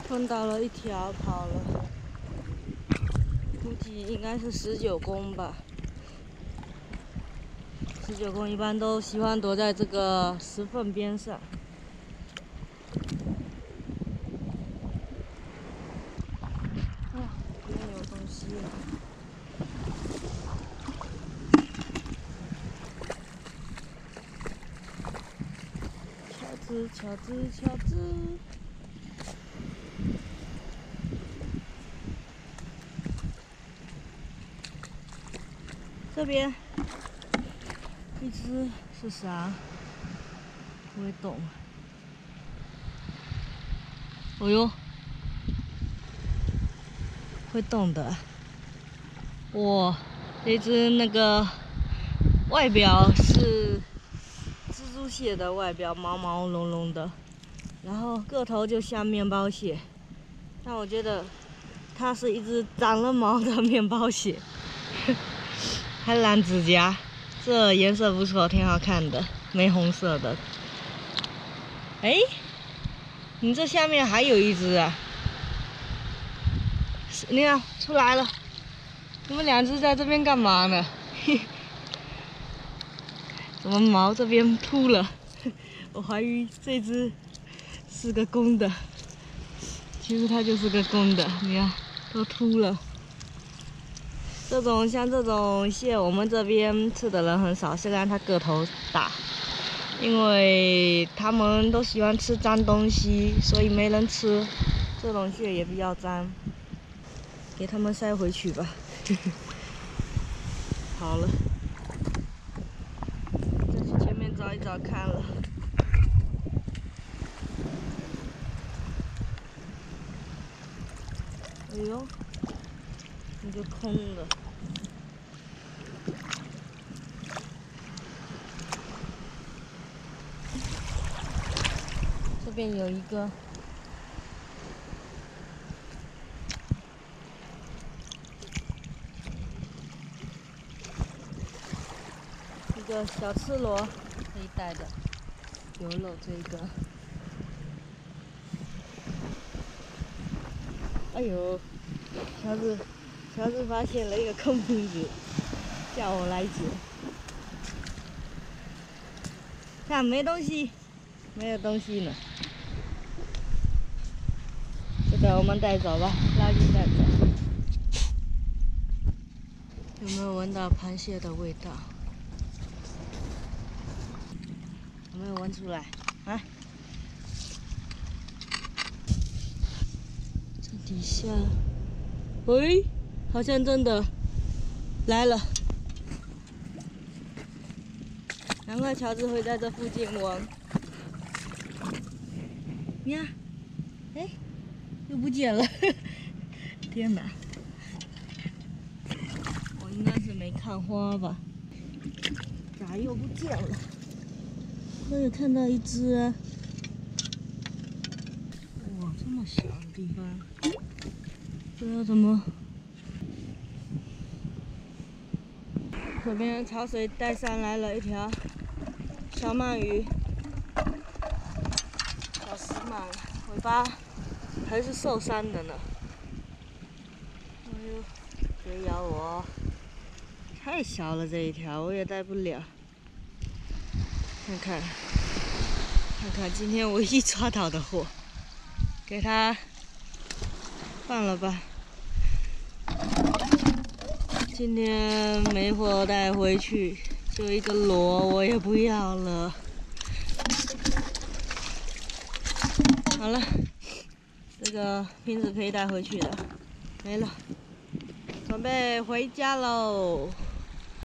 碰到了一条跑了，估计应该是19公吧。19公一般都喜欢躲在这个石缝边上。哦，里面有东西了。乔治。这边一只是啥？不会动。哦哟，会动的。哇，这只那个外表是蜘蛛蟹的外表，毛毛茸茸的，然后个头就像面包蟹。但我觉得它是一只长了毛的面包蟹。还蓝指甲，这颜色不错，挺好看的，玫红色的。哎，你这下面还有一只啊！你看出来了，你们两只在这边干嘛呢？怎么毛这边秃了？我怀疑这只是个公的，其实它就是个公的，你看都秃了。像这种蟹，我们这边吃的人很少，虽然它个头大，因为他们都喜欢吃脏东西，所以没人吃。这种蟹也比较脏，给他们塞回去吧。好了，再去前面找一找看了。哎呦，那个空的。这边有一个，一个小赤螺可以带的，有肉这个。哎呦，乔治发现了一个空瓶子，叫我来捡。看没东西，没有东西呢。这个我们带走吧，垃圾带走。有没有闻到螃蟹的味道？有没有闻出来？啊？这底下，喂，好像真的来了。难怪乔治会在这附近闻。你看，哎，又不见了！天哪！我应该是没看花吧？咋又不见了？我有看到一只啊！哇，这么小的地方，不知道怎么。这边潮水带上来了一条小鳗鱼，小石鳗，尾巴还是受伤的呢。哎呦，别咬我！太小了这一条，我也带不了。看看今天唯一抓到的货，给它放了吧。今天没货带回去，就一个螺，我也不要了。好了，这个瓶子可以带回去了，没了，准备回家喽。